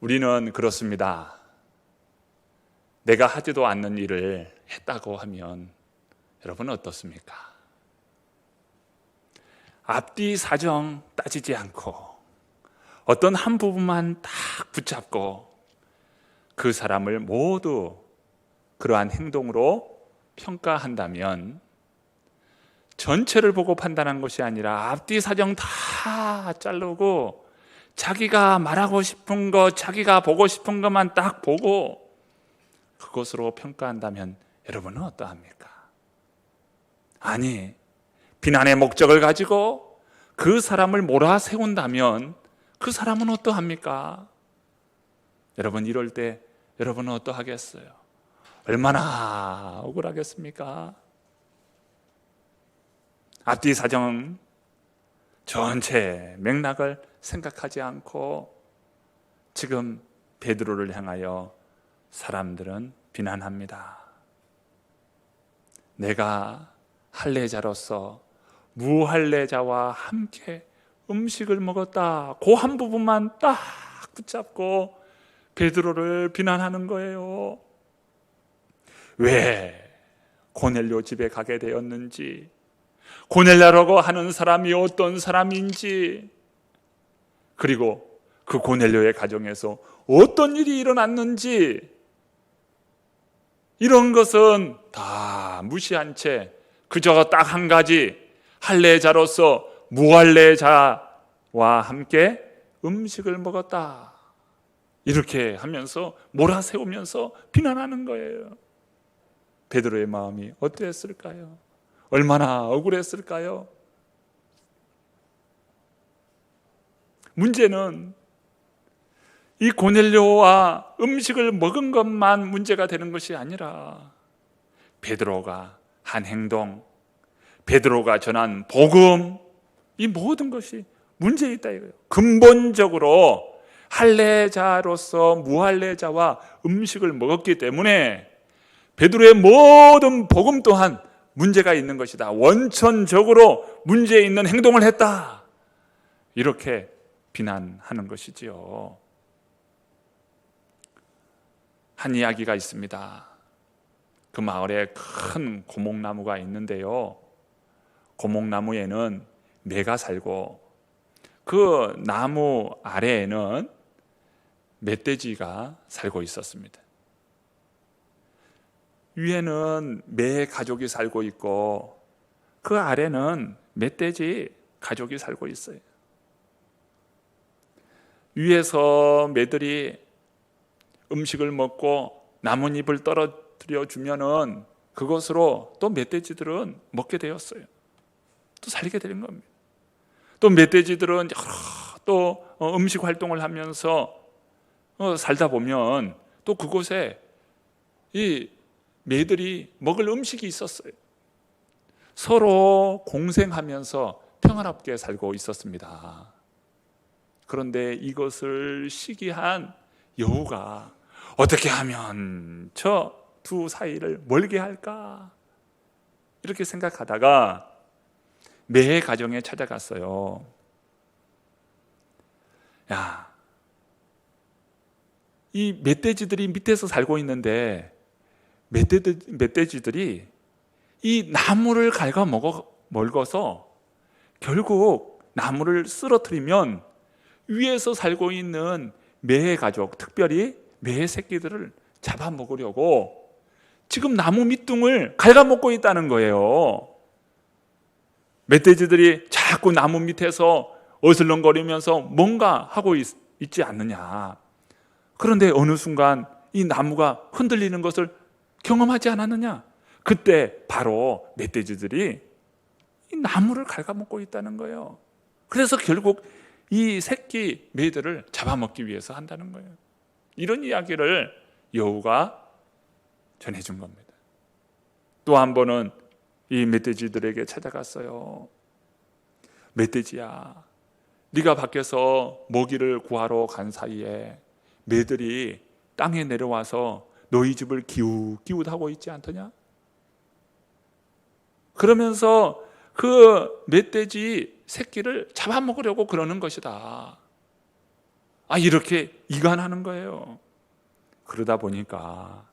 우리는 그렇습니다. 내가 하지도 않는 일을 했다고 하면 여러분 어떻습니까? 앞뒤 사정 따지지 않고 어떤 한 부분만 딱 붙잡고 그 사람을 모두 그러한 행동으로 평가한다면 전체를 보고 판단한 것이 아니라 앞뒤 사정 다 자르고 자기가 말하고 싶은 것, 자기가 보고 싶은 것만 딱 보고 그것으로 평가한다면 여러분은 어떠합니까? 아니, 비난의 목적을 가지고 그 사람을 몰아세운다면 그 사람은 어떠합니까? 여러분, 이럴 때 여러분은 어떠하겠어요? 얼마나 억울하겠습니까? 앞뒤 사정 전체 맥락을 생각하지 않고 지금 베드로를 향하여 사람들은 비난합니다. 내가 할례자로서 무할례자와 함께 음식을 먹었다. 그 한 부분만 딱 붙잡고 베드로를 비난하는 거예요. 왜 고넬료 집에 가게 되었는지, 고넬료라고 하는 사람이 어떤 사람인지, 그리고 그 고넬료의 가정에서 어떤 일이 일어났는지, 이런 것은 다 무시한 채 그저 딱 한 가지, 할례자로서 무할례자와 함께 음식을 먹었다, 이렇게 하면서 몰아세우면서 비난하는 거예요. 베드로의 마음이 어땠을까요? 얼마나 억울했을까요? 문제는 이 고넬료와 음식을 먹은 것만 문제가 되는 것이 아니라 베드로가 한 행동, 베드로가 전한 복음, 이 모든 것이 문제 있다 이거예요. 근본적으로 할례자로서 무할례자와 음식을 먹었기 때문에 베드로의 모든 복음 또한 문제가 있는 것이다. 원천적으로 문제 있는 행동을 했다. 이렇게 비난하는 것이지요. 한 이야기가 있습니다. 그 마을에 큰 고목나무가 있는데요. 고목나무에는 매가 살고 그 나무 아래에는 멧돼지가 살고 있었습니다. 위에는 매 가족이 살고 있고 그 아래는 멧돼지 가족이 살고 있어요. 위에서 매들이 음식을 먹고 나뭇잎을 떨어뜨려 주면은 그것으로 또 멧돼지들은 먹게 되었어요. 또 살게 되는 겁니다. 또 멧돼지들은 여러 또 음식 활동을 하면서 살다 보면 또 그곳에 이 매들이 먹을 음식이 있었어요. 서로 공생하면서 평화롭게 살고 있었습니다. 그런데 이것을 시기한 여우가 어떻게 하면 저 두 사이를 멀게 할까? 이렇게 생각하다가 매의 가정에 찾아갔어요. 야, 이 멧돼지들이 밑에서 살고 있는데 멧돼지들이 이 나무를 갉아 먹어서 결국 나무를 쓰러뜨리면 위에서 살고 있는 매의 가족, 특별히 매의 새끼들을 잡아먹으려고 지금 나무 밑둥을 갉아먹고 있다는 거예요. 멧돼지들이 자꾸 나무 밑에서 어슬렁거리면서 뭔가 하고 있지 않느냐. 그런데 어느 순간 이 나무가 흔들리는 것을 경험하지 않았느냐. 그때 바로 멧돼지들이 이 나무를 갉아먹고 있다는 거예요. 그래서 결국 이 새끼 매들을 잡아먹기 위해서 한다는 거예요. 이런 이야기를 여우가 전해준 겁니다. 또 한 번은 이 멧돼지들에게 찾아갔어요. 멧돼지야, 네가 밖에서 먹이를 구하러 간 사이에 매들이 땅에 내려와서 너희 집을 기웃기웃하고 있지 않더냐? 그러면서 그 멧돼지 새끼를 잡아먹으려고 그러는 것이다. 이렇게 이간하는 거예요. 그러다 보니까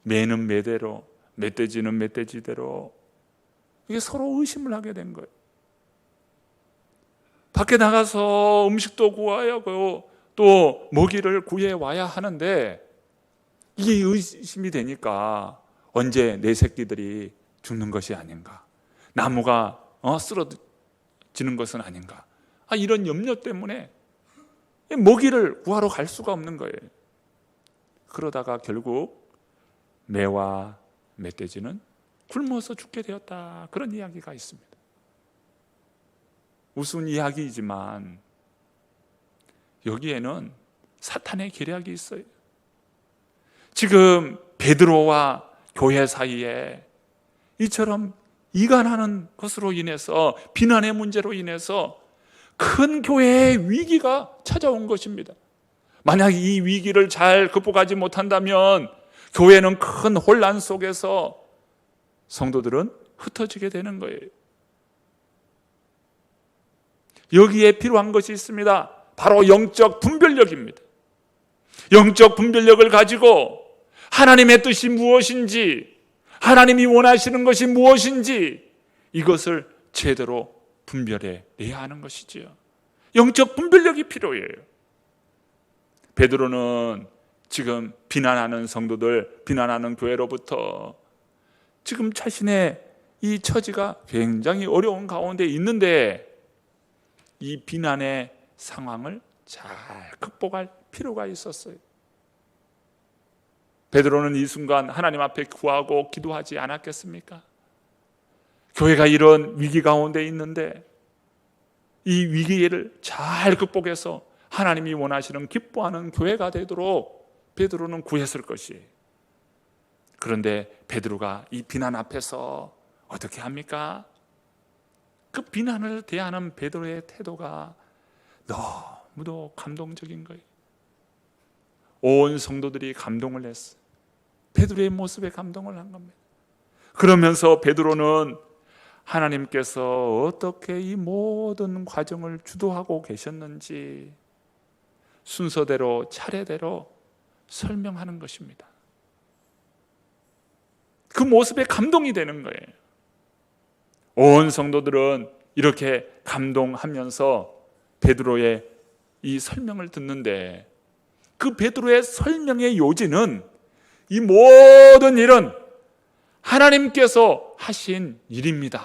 매는 매대로, 멧돼지는 멧돼지대로 이게 서로 의심을 하게 된 거예요. 밖에 나가서 음식도 구해야 하고 또 먹이를 구해와야 하는데 이게 의심이 되니까 언제 내 새끼들이 죽는 것이 아닌가, 나무가 쓰러지는 것은 아닌가, 이런 염려 때문에 먹이를 구하러 갈 수가 없는 거예요. 그러다가 결국 매와 멧돼지는 굶어서 죽게 되었다, 그런 이야기가 있습니다. 우스운 이야기이지만 여기에는 사탄의 계략이 있어요. 지금 베드로와 교회 사이에 이처럼 이간하는 것으로 인해서, 비난의 문제로 인해서 큰 교회의 위기가 찾아온 것입니다. 만약 이 위기를 잘 극복하지 못한다면 교회는 큰 혼란 속에서 성도들은 흩어지게 되는 거예요. 여기에 필요한 것이 있습니다. 바로 영적 분별력입니다. 영적 분별력을 가지고 하나님의 뜻이 무엇인지, 하나님이 원하시는 것이 무엇인지 이것을 제대로 분별해 내야 하는 것이지요. 영적 분별력이 필요해요. 베드로는 지금 비난하는 성도들, 비난하는 교회로부터 지금 자신의 이 처지가 굉장히 어려운 가운데 있는데 이 비난의 상황을 잘 극복할 필요가 있었어요. 베드로는 이 순간 하나님 앞에 구하고 기도하지 않았겠습니까? 교회가 이런 위기 가운데 있는데 이 위기를 잘 극복해서 하나님이 원하시는 기뻐하는 교회가 되도록 베드로는 구했을 것이에요. 그런데 베드로가 이 비난 앞에서 어떻게 합니까? 그 비난을 대하는 베드로의 태도가 너무도 감동적인 거예요. 온 성도들이 감동을 했어요. 베드로의 모습에 감동을 한 겁니다. 그러면서 베드로는 하나님께서 어떻게 이 모든 과정을 주도하고 계셨는지 순서대로 차례대로 설명하는 것입니다. 그 모습에 감동이 되는 거예요. 온 성도들은 이렇게 감동하면서 베드로의 이 설명을 듣는데 그 베드로의 설명의 요지는 이 모든 일은 하나님께서 하신 일입니다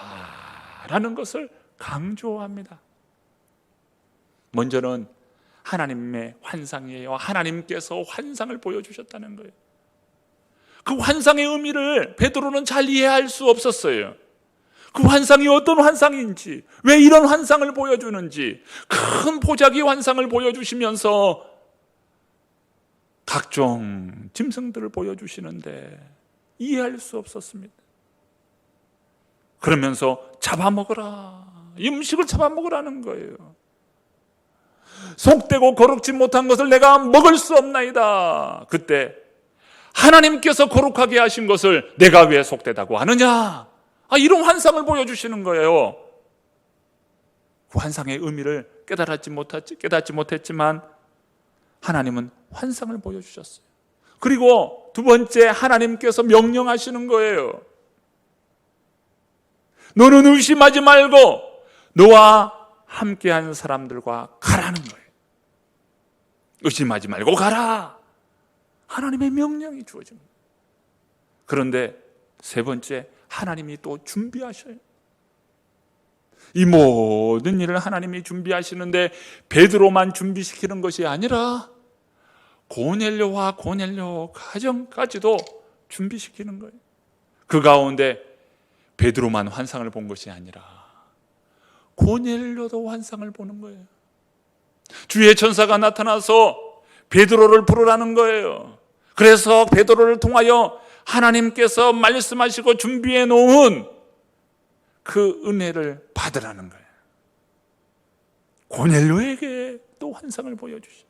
라는 것을 강조합니다. 먼저는 하나님의 환상이에요. 하나님께서 환상을 보여주셨다는 거예요. 그 환상의 의미를 베드로는 잘 이해할 수 없었어요. 그 환상이 어떤 환상인지, 왜 이런 환상을 보여주는지, 큰 보자기 환상을 보여주시면서 각종 짐승들을 보여주시는데 이해할 수 없었습니다. 그러면서 잡아먹으라, 음식을 잡아먹으라는 거예요. 속되고 거룩지 못한 것을 내가 먹을 수 없나이다. 그때 하나님께서 거룩하게 하신 것을 내가 왜 속되다고 하느냐, 이런 환상을 보여주시는 거예요. 그 환상의 의미를 깨닫지 못했지만 하나님은 환상을 보여주셨어요. 그리고 두 번째, 하나님께서 명령하시는 거예요. 너는 의심하지 말고 너와 함께한 사람들과 가라는 거예요. 의심하지 말고 가라. 하나님의 명령이 주어집니다. 그런데 세 번째, 하나님이 또 준비하셔요. 이 모든 일을 하나님이 준비하시는데 베드로만 준비시키는 것이 아니라 고넬료와 고넬료 가정까지도 준비시키는 거예요. 그 가운데 베드로만 환상을 본 것이 아니라 고넬료도 환상을 보는 거예요. 주의 천사가 나타나서 베드로를 부르라는 거예요. 그래서 베드로를 통하여 하나님께서 말씀하시고 준비해 놓은 그 은혜를 받으라는 거예요. 고넬료에게 또 환상을 보여주시고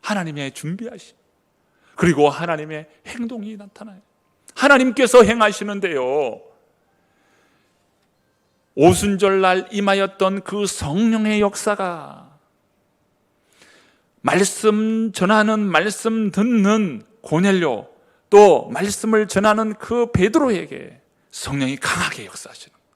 하나님의 준비하심, 그리고 하나님의 행동이 나타나요. 하나님께서 행하시는데요, 오순절날 임하였던 그 성령의 역사가 말씀 전하는, 말씀 듣는 고넬료, 또 말씀을 전하는 그 베드로에게 성령이 강하게 역사하시는 거예요.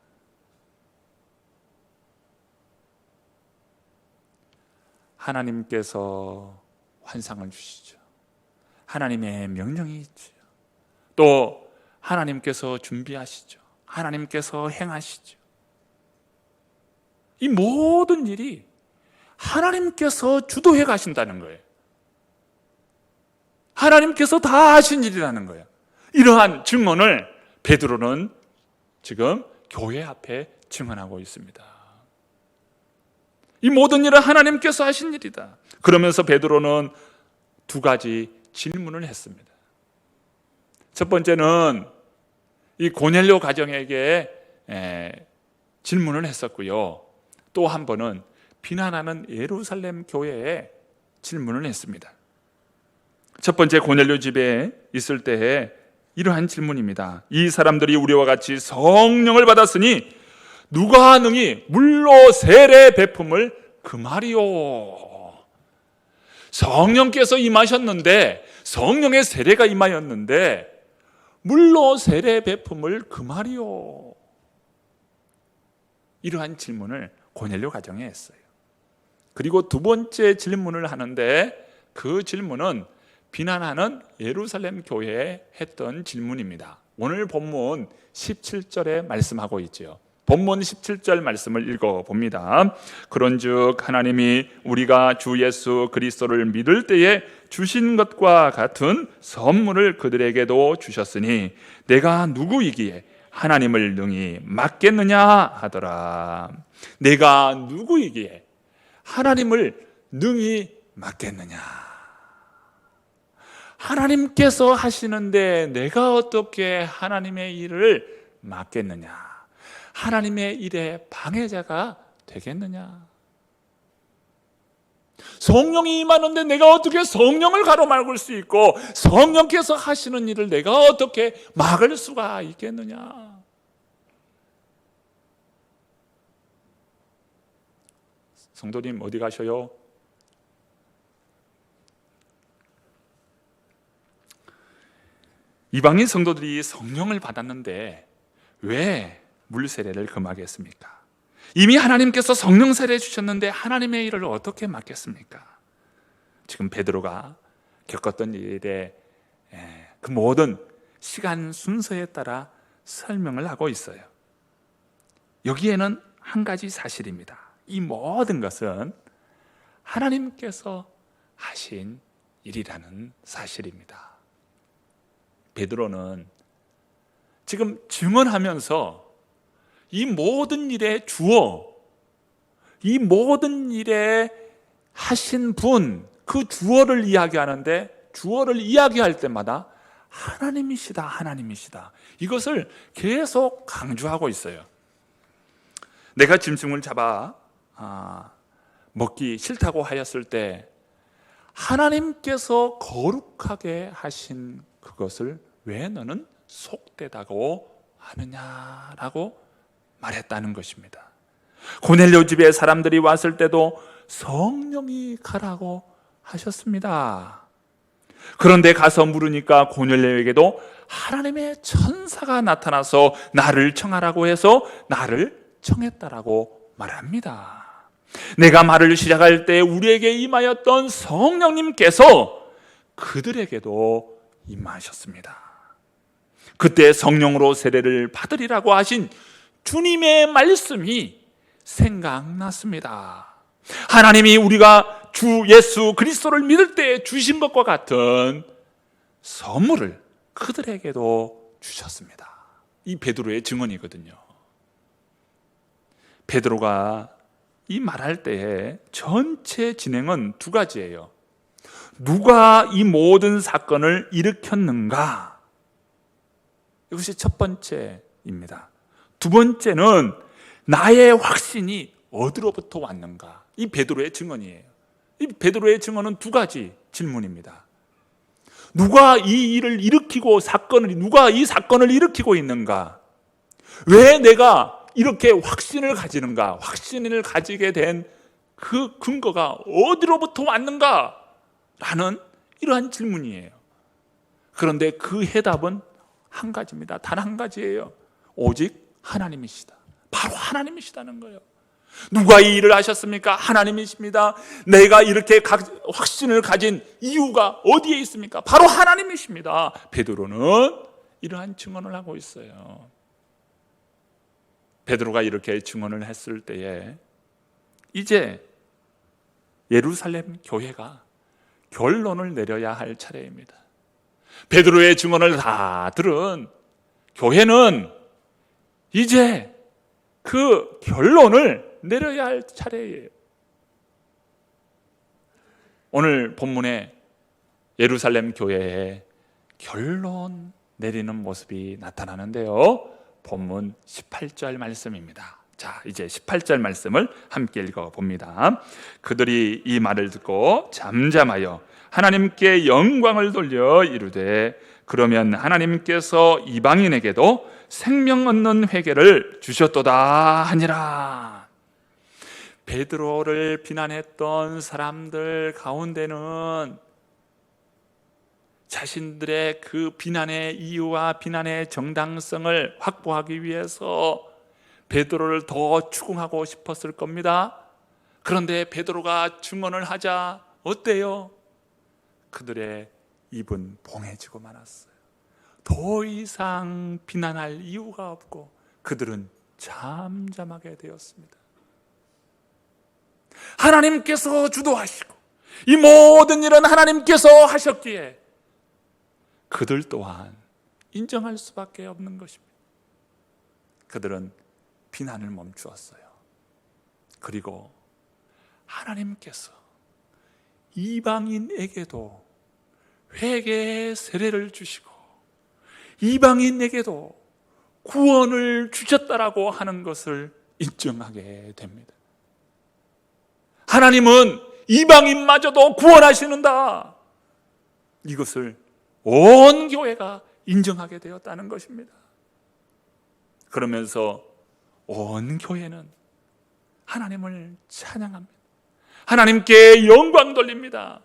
하나님께서 환상을 주시죠. 하나님의 명령이 있죠. 또 하나님께서 준비하시죠. 하나님께서 행하시죠. 이 모든 일이 하나님께서 주도해 가신다는 거예요. 하나님께서 다 하신 일이라는 거예요. 이러한 증언을 베드로는 지금 교회 앞에 증언하고 있습니다. 이 모든 일은 하나님께서 하신 일이다. 그러면서 베드로는 두 가지 질문을 했습니다. 첫 번째는 이 고넬료 가정에게 질문을 했었고요. 또 한 번은 비난하는 예루살렘 교회에 질문을 했습니다. 첫 번째, 고넬료 집에 있을 때에 이러한 질문입니다. 이 사람들이 우리와 같이 성령을 받았으니 누가 능히 물로 세례 베품을 금하리요? 성령께서 임하셨는데, 성령의 세례가 임하였는데 물로 세례 베품을 금하리요? 이러한 질문을 고넬료 가정에 했어요. 그리고 두 번째 질문을 하는데 그 질문은 비난하는 예루살렘 교회에 했던 질문입니다. 오늘 본문 17절에 말씀하고 있죠. 본문 17절 말씀을 읽어봅니다. 그런즉 하나님이 우리가 주 예수 그리스도를 믿을 때에 주신 것과 같은 선물을 그들에게도 주셨으니 내가 누구이기에 하나님을 능히 막겠느냐 하더라. 내가 누구이기에 하나님을 능히 막겠느냐. 하나님께서 하시는데 내가 어떻게 하나님의 일을 막겠느냐, 하나님의 일에 방해자가 되겠느냐. 성령이 임하는데 내가 어떻게 성령을 가로막을 수 있고 성령께서 하시는 일을 내가 어떻게 막을 수가 있겠느냐. 성도님 어디 가셔요? 이방인 성도들이 성령을 받았는데 왜 물세례를 금하겠습니까? 이미 하나님께서 성령 세례 주셨는데 하나님의 일을 어떻게 막겠습니까? 지금 베드로가 겪었던 일에 그 모든 시간 순서에 따라 설명을 하고 있어요. 여기에는 한 가지 사실입니다. 이 모든 것은 하나님께서 하신 일이라는 사실입니다. 베드로는 지금 증언하면서 이 모든 일의 주어, 이 모든 일에 하신 분, 그 주어를 이야기하는데 주어를 이야기할 때마다 하나님이시다, 하나님이시다. 이것을 계속 강조하고 있어요. 내가 짐승을 잡아 먹기 싫다고 하였을 때 하나님께서 거룩하게 하신 그것을 왜 너는 속되다고 하느냐라고 말했다는 것입니다. 고넬료 집에 사람들이 왔을 때도 성령이 가라고 하셨습니다. 그런데 가서 물으니까 고넬료에게도 하나님의 천사가 나타나서 나를 청하라고 해서 나를 청했다라고 말합니다. 내가 말을 시작할 때 우리에게 임하였던 성령님께서 그들에게도 임하셨습니다. 그때 성령으로 세례를 받으리라고 하신 주님의 말씀이 생각났습니다. 하나님이 우리가 주 예수 그리스도를 믿을 때 주신 것과 같은 선물을 그들에게도 주셨습니다. 이 베드로의 증언이거든요. 베드로가 이 말할 때에 전체 진행은 두 가지예요. 누가 이 모든 사건을 일으켰는가? 이것이 첫 번째입니다. 두 번째는 나의 확신이 어디로부터 왔는가? 이 베드로의 증언이에요. 이 베드로의 증언은 두 가지 질문입니다. 누가 이 일을 일으키고 누가 이 사건을 일으키고 있는가? 왜 내가 이렇게 확신을 가지는가? 확신을 가지게 된 그 근거가 어디로부터 왔는가? 라는 이러한 질문이에요. 그런데 그 해답은 한 가지입니다. 단 한 가지예요. 오직 하나님이시다. 바로 하나님이시다는 거예요. 누가 이 일을 하셨습니까? 하나님이십니다. 내가 이렇게 확신을 가진 이유가 어디에 있습니까? 바로 하나님이십니다. 베드로는 이러한 증언을 하고 있어요. 베드로가 이렇게 증언을 했을 때에 이제 예루살렘 교회가 결론을 내려야 할 차례입니다. 베드로의 증언을 다 들은 교회는 이제 그 결론을 내려야 할 차례예요. 오늘 본문에 예루살렘 교회에 결론 내리는 모습이 나타나는데요. 본문 18절 말씀입니다. 자, 이제 18절 말씀을 함께 읽어봅니다. 그들이 이 말을 듣고 잠잠하여 하나님께 영광을 돌려 이르되 그러면 하나님께서 이방인에게도 생명 얻는 회개를 주셨도다 하니라. 베드로를 비난했던 사람들 가운데는 자신들의 그 비난의 이유와 비난의 정당성을 확보하기 위해서 베드로를 더 추궁하고 싶었을 겁니다. 그런데 베드로가 증언을 하자 어때요? 그들의 입은 봉해지고 말았어요. 더 이상 비난할 이유가 없고 그들은 잠잠하게 되었습니다. 하나님께서 주도하시고 이 모든 일은 하나님께서 하셨기에 그들 또한 인정할 수밖에 없는 것입니다. 그들은 비난을 멈추었어요. 그리고 하나님께서 이방인에게도 회개의 세례를 주시고 이방인에게도 구원을 주셨다라고 하는 것을 인정하게 됩니다. 하나님은 이방인마저도 구원하시는다. 이것을 온 교회가 인정하게 되었다는 것입니다. 그러면서 온 교회는 하나님을 찬양합니다. 하나님께 영광 돌립니다.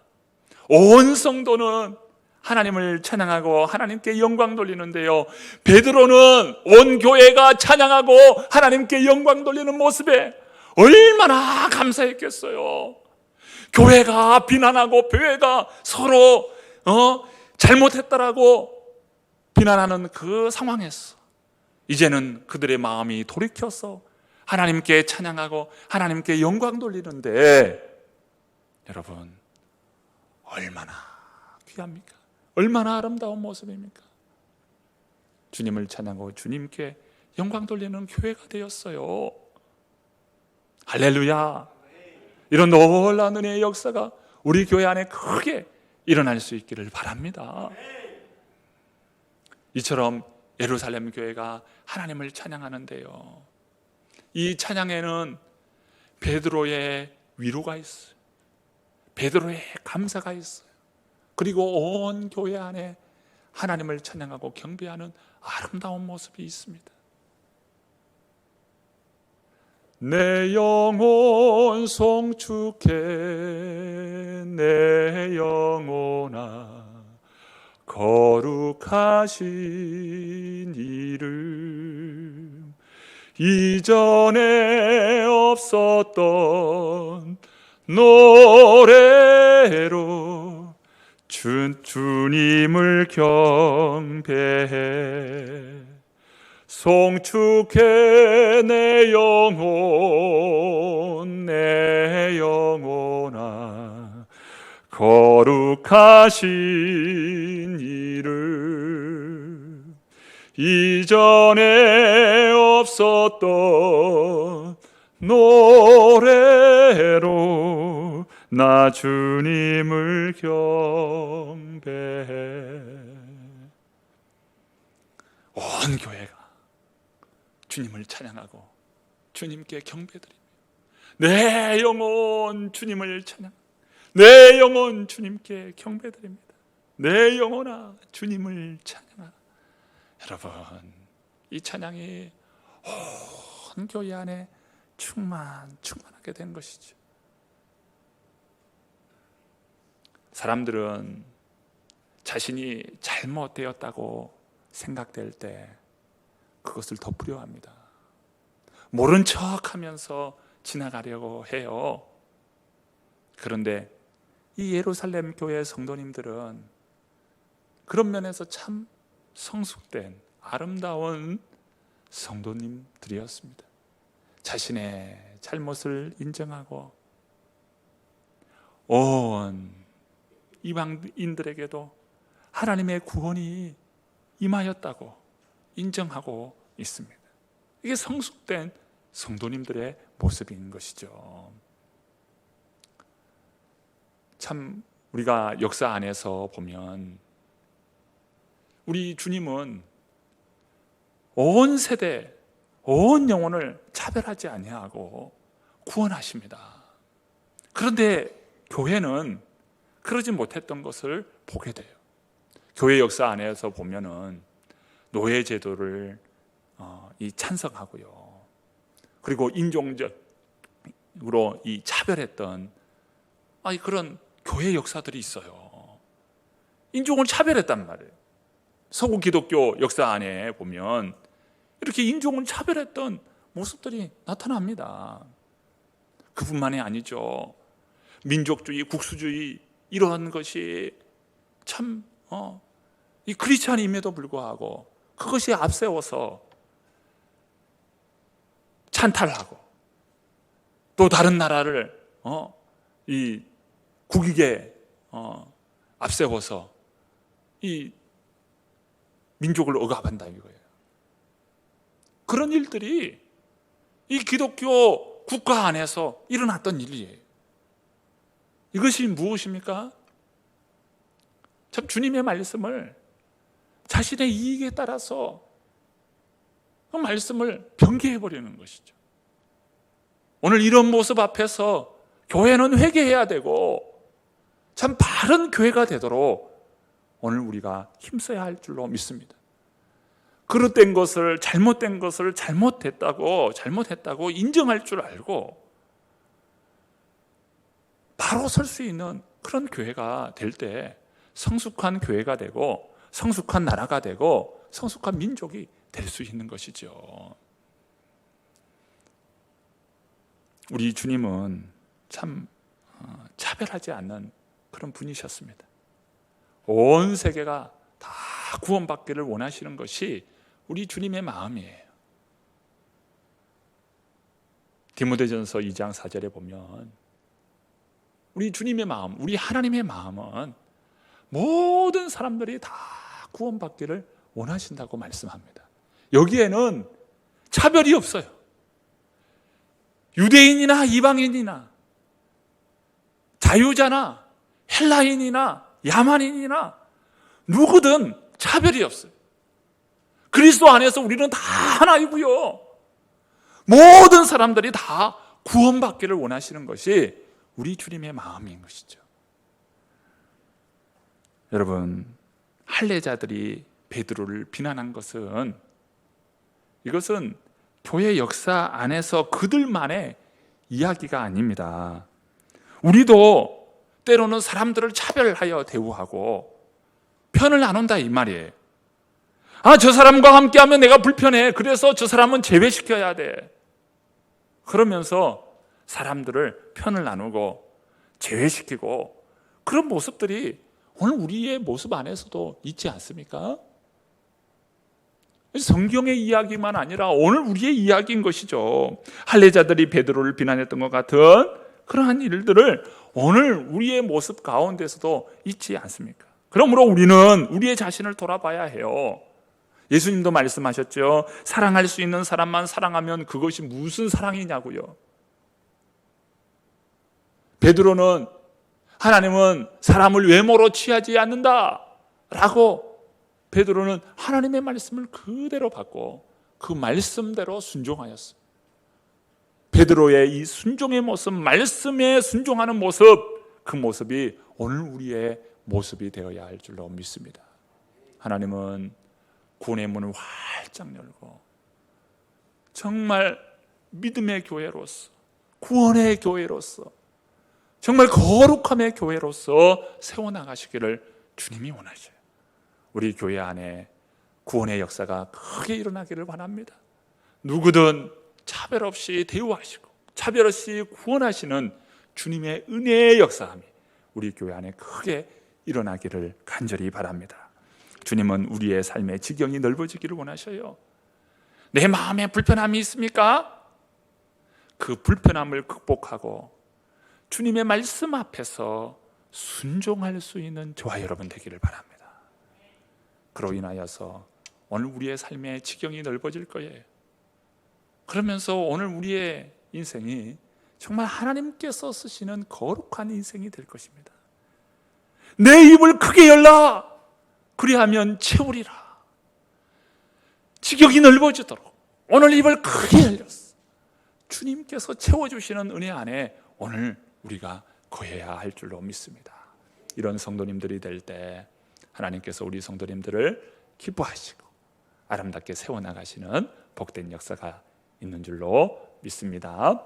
온 성도는 하나님을 찬양하고 하나님께 영광 돌리는데요, 베드로는 온 교회가 찬양하고 하나님께 영광 돌리는 모습에 얼마나 감사했겠어요. 교회가 비난하고 교회가 서로 잘못했다라고 비난하는 그 상황에서 이제는 그들의 마음이 돌이켜서 하나님께 찬양하고 하나님께 영광 돌리는데, 여러분 얼마나 귀합니까? 얼마나 아름다운 모습입니까? 주님을 찬양하고 주님께 영광 돌리는 교회가 되었어요. 할렐루야. 이런 놀라운 은혜의 역사가 우리 교회 안에 크게 일어날 수 있기를 바랍니다. 이처럼 예루살렘 교회가 하나님을 찬양하는데요, 이 찬양에는 베드로의 위로가 있어요. 베드로의 감사가 있어요. 그리고 온 교회 안에 하나님을 찬양하고 경배하는 아름다운 모습이 있습니다. 내 영혼 송축해 내 영혼아 거룩하신 이름, 이전에 없었던 노래로 주님을 경배해. 송축해 내 영혼아 거룩하신 이름, 이전에 없었던 노래로 나 주님을 경배해. 온 교회가 주님을 찬양하고 주님께 경배드립니다. 내 영혼 주님을 찬양, 내 영혼 주님께 경배드립니다. 내 영혼아 주님을 찬양하라. 여러분, 이 찬양이 온 교회 안에 충만하게 된 것이죠. 사람들은 자신이 잘못되었다고 생각될 때 그것을 덮으려 합니다. 모른 척하면서 지나가려고 해요. 그런데 이 예루살렘 교회 성도님들은 그런 면에서 참 성숙된 아름다운 성도님들이었습니다. 자신의 잘못을 인정하고 온 이방인들에게도 하나님의 구원이 임하였다고 인정하고 있습니다. 이게 성숙된 성도님들의 모습인 것이죠. 참 우리가 역사 안에서 보면 우리 주님은 온 세대, 온 영혼을 차별하지 아니하고 구원하십니다. 그런데 교회는 그러지 못했던 것을 보게 돼요. 교회 역사 안에서 보면은 노예 제도를 찬성하고요. 그리고 인종적으로 이 차별했던 그런 교회 역사들이 있어요. 인종을 차별했단 말이에요. 서구 기독교 역사 안에 보면 이렇게 인종을 차별했던 모습들이 나타납니다. 그뿐만이 아니죠. 민족주의, 국수주의 이러한 것이 참 이 크리스찬임에도 불구하고 그것이 앞세워서 찬탈하고 또 다른 나라를 이 국익에 앞세워서 이 민족을 억압한다 이거예요. 그런 일들이 이 기독교 국가 안에서 일어났던 일이에요. 이것이 무엇입니까? 참 주님의 말씀을 자신의 이익에 따라서 그 말씀을 변개해버리는 것이죠. 오늘 이런 모습 앞에서 교회는 회개해야 되고 참 바른 교회가 되도록 오늘 우리가 힘써야 할 줄로 믿습니다. 그릇된 것을 잘못했다고 인정할 줄 알고 바로 설 수 있는 그런 교회가 될 때 성숙한 교회가 되고 성숙한 나라가 되고 성숙한 민족이 될 수 있는 것이죠. 우리 주님은 참 차별하지 않는 그런 분이셨습니다. 온 세계가 다 구원받기를 원하시는 것이 우리 주님의 마음이에요. 디모데전서 2장 4절에 보면 우리 주님의 마음, 우리 하나님의 마음은 모든 사람들이 다 구원받기를 원하신다고 말씀합니다. 여기에는 차별이 없어요. 유대인이나 이방인이나 자유자나 헬라인이나 야만인이나 누구든 차별이 없어요. 그리스도 안에서 우리는 다 하나이고요. 모든 사람들이 다 구원받기를 원하시는 것이 우리 주님의 마음인 것이죠. 여러분, 할례자들이 베드로를 비난한 것은 이것은 교회 역사 안에서 그들만의 이야기가 아닙니다. 우리도 때로는 사람들을 차별하여 대우하고 편을 나눈다 이 말이에요. 저 사람과 함께하면 내가 불편해. 그래서 저 사람은 제외시켜야 돼. 그러면서 사람들을 편을 나누고 제외시키고 그런 모습들이 오늘 우리의 모습 안에서도 있지 않습니까? 성경의 이야기만 아니라 오늘 우리의 이야기인 것이죠. 할례자들이 베드로를 비난했던 것 같은 그러한 일들을 오늘 우리의 모습 가운데서도 있지 않습니까? 그러므로 우리는 우리의 자신을 돌아봐야 해요. 예수님도 말씀하셨죠. 사랑할 수 있는 사람만 사랑하면 그것이 무슨 사랑이냐고요. 베드로는 하나님은 사람을 외모로 취하지 않는다 라고 베드로는 하나님의 말씀을 그대로 받고 그 말씀대로 순종하였어요. 베드로의 이 순종의 모습, 말씀에 순종하는 모습, 그 모습이 오늘 우리의 모습이 되어야 할 줄로 믿습니다. 하나님은 구원의 문을 활짝 열고 정말 믿음의 교회로서, 구원의 교회로서 정말 거룩함의 교회로서 세워나가시기를 주님이 원하셔요. 우리 교회 안에 구원의 역사가 크게 일어나기를 바랍니다. 누구든 차별 없이 대우하시고 차별 없이 구원하시는 주님의 은혜의 역사함이 우리 교회 안에 크게 일어나기를 간절히 바랍니다. 주님은 우리의 삶의 지경이 넓어지기를 원하셔요. 내 마음에 불편함이 있습니까? 그 불편함을 극복하고 주님의 말씀 앞에서 순종할 수 있는 저와 여러분 되기를 바랍니다. 그로 인하여서 오늘 우리의 삶의 지경이 넓어질 거예요. 그러면서 오늘 우리의 인생이 정말 하나님께서 쓰시는 거룩한 인생이 될 것입니다. 내 입을 크게 열라, 그리하면 채우리라. 지경이 넓어지도록 오늘 입을 크게 열렸어. 주님께서 채워주시는 은혜 안에 오늘 우리가 거해야 할 줄로 믿습니다. 이런 성도님들이 될 때 하나님께서 우리 성도님들을 기뻐하시고 아름답게 세워나가시는 복된 역사가 있는 줄로 믿습니다.